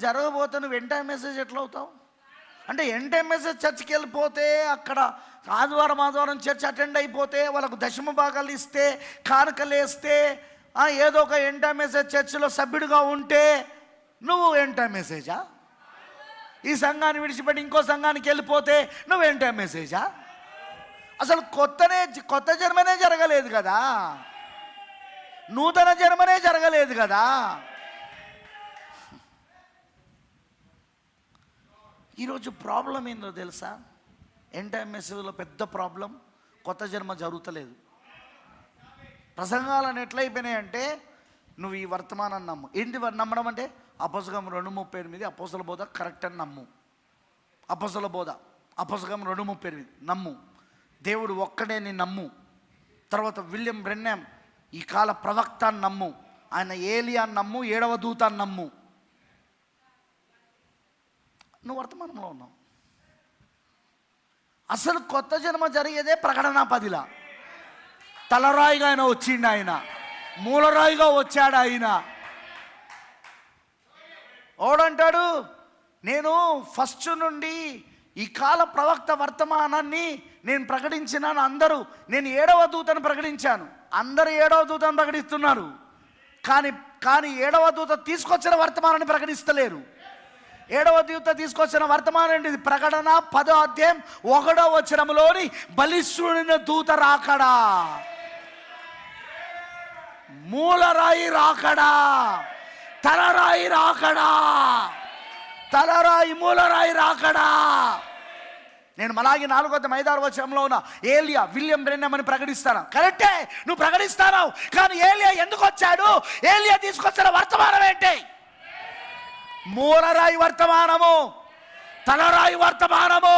జరగబోతే నువ్వు end time message ఎట్లా అవుతావు? అంటే ఎండ్ టైం మెసేజ్ చర్చ్కి వెళ్ళిపోతే, అక్కడ ఆదివారం చర్చ్ అటెండ్ అయిపోతే, వాళ్ళకు దశమ భాగాలు ఇస్తే, కానుకలు వేస్తే, ఏదో ఒక ఎండ్ టైం మెసేజ్ చర్చిలో సభ్యుడిగా ఉంటే నువ్వు ఎండ్ టైం మెసేజా? ఈ సంఘాన్ని విడిచిపెట్టి ఇంకో సంఘానికి వెళ్ళిపోతే నువ్వు ఎండ్ టైం మెసేజా? అసలు కొత్త జన్మనే జరగలేదు కదా, నూతన జన్మనే జరగలేదు కదా. ఈరోజు ప్రాబ్లం ఏందో తెలుసా? ఎండ్ టైం మెసేజ్లో పెద్ద ప్రాబ్లం, కొత్త జన్మ జరుగుతలేదు. ప్రసంగాలను ఎట్లయిపోయినాయంటే, నువ్వు ఈ వర్తమానాన్ని నమ్ము. ఏంటి నమ్మడం అంటే, అపోస్తలం 2:38 అపోస్తల బోధ కరెక్ట్ అని నమ్ము. అపోస్తల బోధ అపోస్తలం 2:38 నమ్ము. దేవుడు ఒక్కడే నీ నమ్ము. తర్వాత విలియం బ్రెన్హామ్ ఈ కాల ప్రవక్త అని నమ్ము. ఆయన ఏలియా నమ్ము, 7వ దూత అని నమ్ము. నువ్వు వర్తమానంలో ఉన్నావు. అసలు కొత్త జన్మ జరిగేదే ప్రకటన 10లా. తలరాయిగా ఆయన వచ్చిండు, ఆయన మూలరాయిగా వచ్చాడు. ఆయన ఓడంటాడు, నేను ఫస్ట్ నుండి ఈ కాల ప్రవక్త వర్తమానాన్ని నేను ప్రకటించినాను. అందరూ, నేను 7వ దూతను ప్రకటించాను. అందరూ 7వ దూతను ప్రకటిస్తున్నారు, కానీ 7వ దూత తీసుకొచ్చిన వర్తమానాన్ని ప్రకటిస్తలేరు. 7వ దూత తీసుకొచ్చిన వర్తమానం ఏంటిది? ప్రకటన 10వ అధ్యాయం 1వ వచనంలోని బలిష్ఠుడైన దూత రాకడా, మూలరాయి రాకడా, తలరాయి రాకడా, తలరాయి మూలరాయి రాకడా. నేను మలాగి 4వ అధ్యాయం 5వ వచనంలో ఉన్న ఏలియా విలియం బ్రెన్హామ్ అని ప్రకటిస్తాను. కరెక్టే, నువ్వు ప్రకటిస్తావు. కానీ ఏలియా ఎందుకు వచ్చాడు? ఏలియా తీసుకొచ్చిన వర్తమానం ఏంటి? మూలరాయి వర్తమానము, తలరాయి వర్తమానము,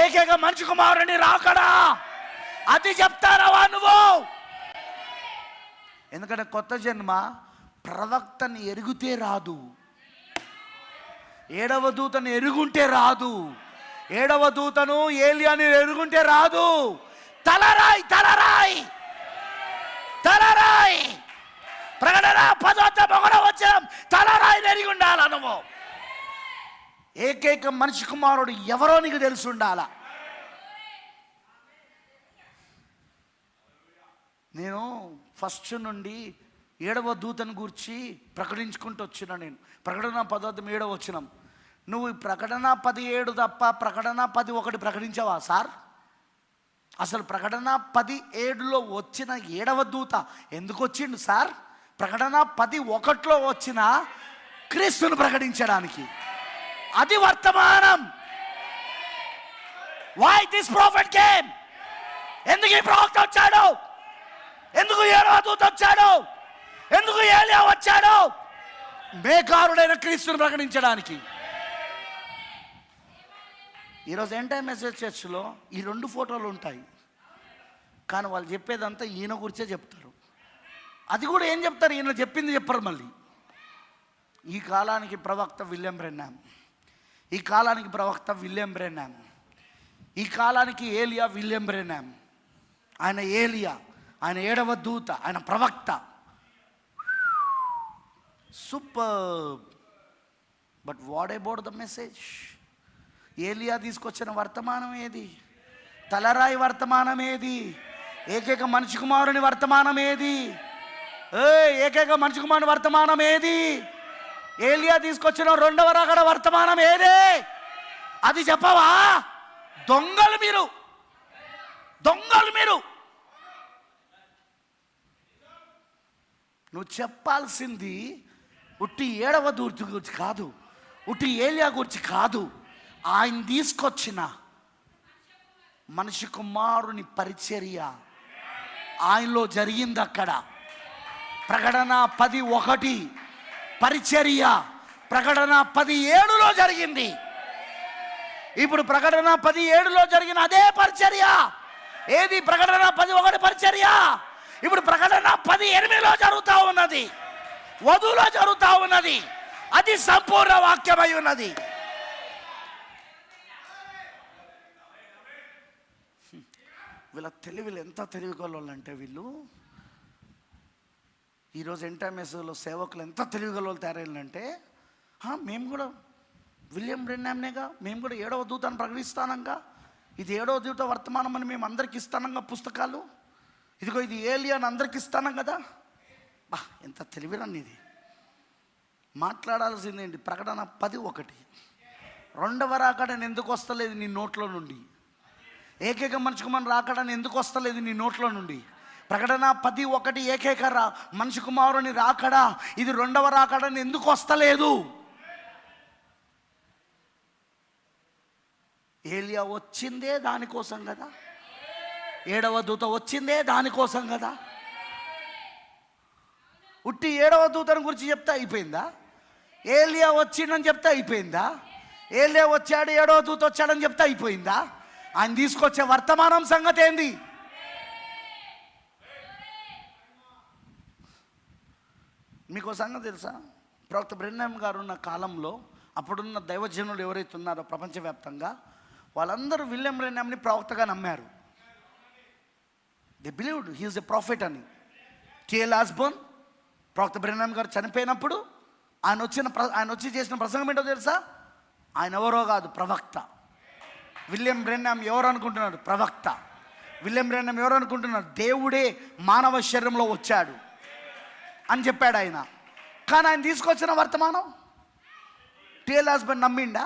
ఏకైక మనిషి కుమారుని రాకడా. అది చెప్తానవా నువ్వు? ఎందుకంటే కొత్త జన్మ ప్రవక్తని ఎరుగుతే రాదు, 7వ దూతను ఎరుగుంటే రాదు, 7వ దూతను ఏలియాని ఎరుగుంటే రాదు. తలరాయి తలరాయి తలరాయి. ప్రకటన 10వ వచనం తలరాయిని ఎరిగి ఉండాలా నువ్వు. ఏకైక మనిషి కుమారుడు ఎవరో నీకు తెలిసి ఉండాలా. నేను ఫస్ట్ నుండి 7వ దూతను గూర్చి ప్రకటించుకుంటూ వచ్చినా. నేను ప్రకటన 10:7 వచ్చినాం. నువ్వు ప్రకటన 17 తప్ప ప్రకటన 10:1 ప్రకటించావా సార్? అసలు ప్రకటన 10:7లో వచ్చిన 7వ దూత ఎందుకు వచ్చిండు సార్? ప్రకటన 10:1లో వచ్చిన క్రీస్తును ప్రకటించడానికి. అది వర్తమానం. Why this prophet came? ఎందుకు ఈ ప్రవక్త వచ్చాడు? ఎందుకు 7వ దూత వచ్చాడు? ఎందుకు ఏలియా వచ్చాడు? బేకారుడైన క్రీస్తును ప్రకటించడానికి. ఈరోజు ఎండ్ టైం మెసేజ్ చర్చ్లో ఈ 2 ఫోటోలు ఉంటాయి, కానీ వాళ్ళు చెప్పేదంతా ఈయన గురించే చెప్తారు. అది కూడా ఏం చెప్తారు? ఈయన చెప్పింది చెప్పరు. మళ్ళీ ఈ కాలానికి ప్రవక్త విలియం బ్రెన్హామ్, ఈ కాలానికి ప్రవక్త విలియం బ్రెన్హామ్, ఈ కాలానికి ఏలియా విలియం బ్రెన్హామ్. ఆయన ఏలియా, ఆయన 7వ దూత, ఆయన ప్రవక్త. Super. But what about the message? ఏలియా తీసుకొచ్చిన వర్తమానం ఏది? తలరాయి వర్తమానం ఏది? ఏకైక మనిషి కుమారుని వర్తమానం ఏది? ఏకైక మనిషి కుమారుని వర్తమానం ఏది? ఏలియా తీసుకొచ్చిన 2వ రాకడ వర్తమానం ఏదే? అది చెప్పవా? దొంగలు మీరు, దొంగలు మీరు. నువ్వు చెప్పాల్సింది ఉట్టి 7వ దూత గురించి కాదు, ఉట్టి ఏలియా గురించి కాదు. ఆయన తీసుకొచ్చిన మనిషి కుమారుని పరిచర్య ఆయనలో జరిగింది. అక్కడ ప్రకటన 10:1 పరిచర్య ప్రకటన 10:7లో జరిగింది. ఇప్పుడు ప్రకటన 10:7లో జరిగిన అదే పరిచర్య ఏది? ప్రకటన 10:1 పరిచర్య ఇప్పుడు ప్రకటన 10:8లో జరుగుతూ ఉన్నది, వధువులో జరుగుతూ ఉన్నది. అది సంపూర్ణ వాక్యమై ఉన్నది. వీళ్ళ తెలివిలు ఎంత తెలివిగలంటే, వీళ్ళు ఈరోజు ఎండ్ టైం మెసేజ్లో సేవకులు ఎంత తెలివిగల తయారైందంటే, మేము కూడా విలియం బ్రెన్హామ్నేగా, మేము కూడా 7వ దూతను ప్రకటిస్తానంగా, ఇది 7వ దూత వర్తమానం అని మేము అందరికి ఇస్తానంగా పుస్తకాలు, ఇదిగో ఇది ఏలియా అని అందరికి ఇస్తానం కదా. ఎంత తెలివిరని ఇది. మాట్లాడాల్సిందేంటి? ప్రకటన 10:1, రెండవ రాకడని ఎందుకు వస్తలేదు నీ నోట్లో నుండి? ఏకైక మనిషి కుమారుని రాకడని ఎందుకు వస్తలేదు నీ నోట్లో నుండి? ప్రకటన 10:1 ఏకైక మనిషి కుమారుని రాకడా, ఇది రెండవ రాకడని ఎందుకు వస్తలేదు? ఏలియా వచ్చిందే దానికోసం కదా, 7వ దూత వచ్చిందే దానికోసం కదా. ఉట్టి 7వ దూతను గురించి చెప్తే అయిపోయిందా? ఏలియా వచ్చిందని చెప్తే అయిపోయిందా? ఏలియా వచ్చాడు, 7వ దూత వచ్చాడని చెప్తే అయిపోయిందా? ఆయన తీసుకొచ్చే వర్తమానం సంగతి ఏంది? మీకు సంగతి తెలుసా? ప్రవక్త బ్రెన్హామ్ గారు ఉన్న కాలంలో అప్పుడున్న దైవజనులు ఎవరైతే ఉన్నారో ప్రపంచవ్యాప్తంగా, వాళ్ళందరూ విలియం బ్రెన్హామ్ని ప్రవక్తగా నమ్మారు. They believed he is a prophet అని. టిఎల్ ఆస్బోర్న్ ప్రవక్త బ్రెన్హామ్ గారు చనిపోయినప్పుడు ఆయన వచ్చి చేసిన ప్రసంగం ఏంటో తెలుసా? ఆయన ఎవరో కాదు, ప్రవక్త. విలియం బ్రెన్హామ్ ఎవరు అనుకుంటున్నారు? ప్రవక్త. విలియం బ్రెన్హామ్ ఎవరు అనుకుంటున్నారు? దేవుడే మానవ శరీరంలో వచ్చాడు అని చెప్పాడు ఆయన. కానీ ఆయన తీసుకొచ్చిన వర్తమానం టిఎల్ ఆస్బోర్న్ నమ్మిండా?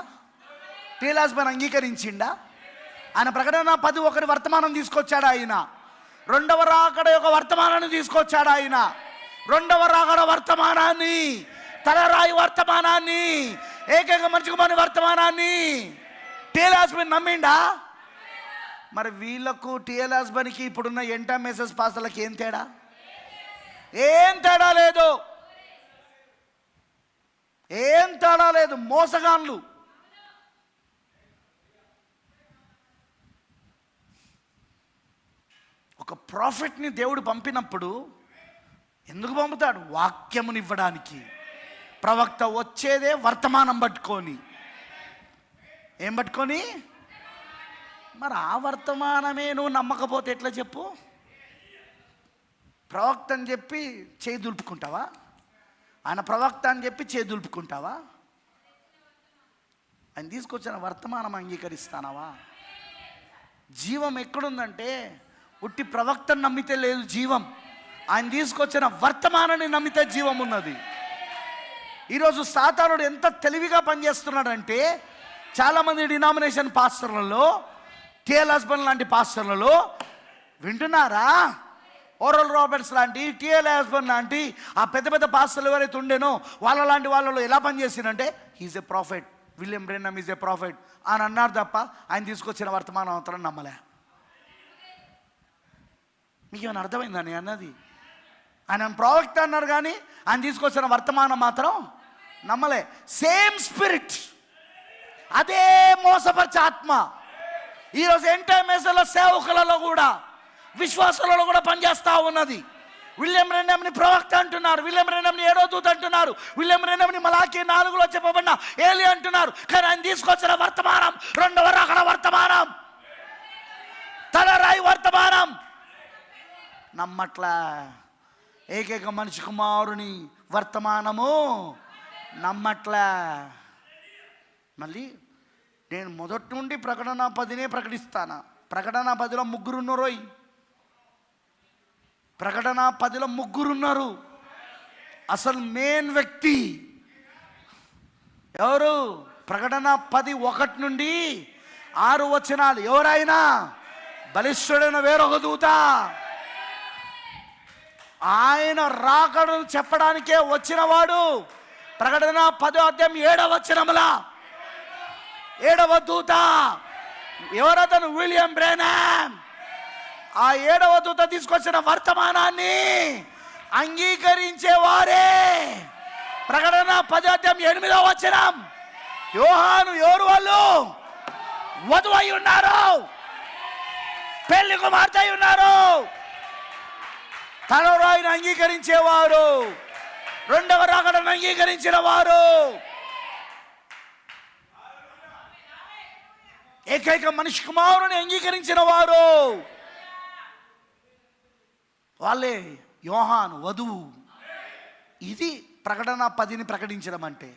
టిఎల్ ఆస్బోర్న్ అంగీకరించిండా? ఆయన ప్రకటన 10:1 వర్తమానం తీసుకొచ్చాడు ఆయన. రెండవ రాకడ యొక్క వర్తమానాన్ని తీసుకొచ్చాడు ఆయన. రెండవ రాకడ వర్తమానాన్ని, తలరాయి వర్తమానాన్ని, ఏకైక మనిషి కుమారుని వర్తమానాన్ని టిఎల్ ఆస్బోర్న్ నమ్మిండా? మరి వీళ్ళకు టిఎల్ ఆస్బోర్న్కి ఇప్పుడున్న ఎంటైమ్ పాస్టర్లకి ఏం తేడా? ఏం తేడా లేదు, ఏం తేడా లేదు. మోసగాన్లు. ఒక ప్రాఫిట్ని దేవుడు పంపినప్పుడు ఎందుకు పంపుతాడు? వాక్యమునివ్వడానికి. ప్రవక్త వచ్చేదే వర్తమానం పట్టుకొని. ఏం పట్టుకొని? మరి ఆ వర్తమానమే నువ్వు నమ్మకపోతే ఎట్లా చెప్పు? ప్రవక్త అని చెప్పి చేయి దులుపుకుంటావా? ఆయన ప్రవక్త అని చెప్పి చేయి దులుపుకుంటావా? ఆయన తీసుకొచ్చిన వర్తమానం అంగీకరిస్తానవా? జీవం ఎక్కడుందంటే ఉట్టి ప్రవక్తను నమ్మితే లేదు జీవం. ఆయన తీసుకొచ్చిన వర్తమానాన్ని నమ్మితే జీవం ఉన్నది. ఈరోజు సాతానుడు ఎంత తెలివిగా పనిచేస్తున్నాడంటే, చాలామంది డినామినేషన్ పాస్టర్లలో, టిఎల్ ఆస్బోర్న్ లాంటి పాస్టర్లలో వింటున్నారా? ఓరల్ రాబర్ట్స్ లాంటి, టిఎల్ ఆస్బోర్న్ లాంటి ఆ పెద్ద పెద్ద పాస్టర్లు ఎవరైతే ఉండేనో వాళ్ళ లాంటి వాళ్ళలో ఎలా పనిచేసిందంటే, he's a prophet, William Branham is a prophet అని అన్నారు తప్ప ఆయన తీసుకొచ్చిన వర్తమానం మాత్రం నమ్మలే. మీకేమైనా అర్థమైందా నేను అన్నది? ఆయన ప్రవక్త అన్నారు కానీ ఆయన తీసుకొచ్చిన వర్తమానం మాత్రం నమ్మలే. సేమ్ స్పిరిట్, అదే మోసపరిచే ఆత్మ ఈరోజు ఎంటైమేస్లో సేవకులలో కూడా, విశ్వాసాలలో కూడా పనిచేస్తూ ఉన్నది. విలియం బ్రెన్హామ్ని ప్రవక్త అంటున్నారు, విలియం బ్రెన్హామ్ని 7వ దూత అంటున్నారు, విలియం బ్రెన్హామ్ని మలాకీ 4లో చెప్పబడిన ఏలి అంటున్నారు. కానీ ఆయన తీసుకొచ్చిన వర్తమానం రెండవ రాకడ వర్తమానం, తలరాయి వర్తమానం నమ్మట్లా. ఏకైక మనిషి కుమారుని వర్తమానము నమ్మట్లా. మళ్ళీ నేను మొదటి నుండి ప్రకటన 10నే ప్రకటిస్తాను. ప్రకటన 10లో 3 ఉన్నారు. ప్రకటన 10లో 3 ఉన్నారు. అసలు మెయిన్ వ్యక్తి ఎవరు? ప్రకటన 10:1 నుండి 6 వచనాలు. ఎవరైనా బలిష్ఠుడైన వేరొక దూత ఆయన రాకడను చెప్పడానికే వచ్చినవాడు. ప్రకటన 10వ అధ్యాయం 7వ వచనముల 7వ దూత ఎవరతను? William Branham. ఆ 7వ దూత తీసుకొచ్చిన వర్తమానాన్ని అంగీకరించేవారే. ప్రకటన 10వ అధ్యాయం 8వ వచనం, యోహాను ఎవరు? వాళ్ళు వధువు అయి ఉన్నారు, పెళ్లి కుమార్తె అయి ఉన్నారు. తలరాయిని అంగీకరించేవారు, రెండవ రాకడను అంగీకరించిన వారు, ఏకైక మనిషి కుమారుని అంగీకరించిన వారు, వాళ్ళే యోహాను వధువు. ఇది ప్రకటన 10ని ప్రకటించడం అంటే.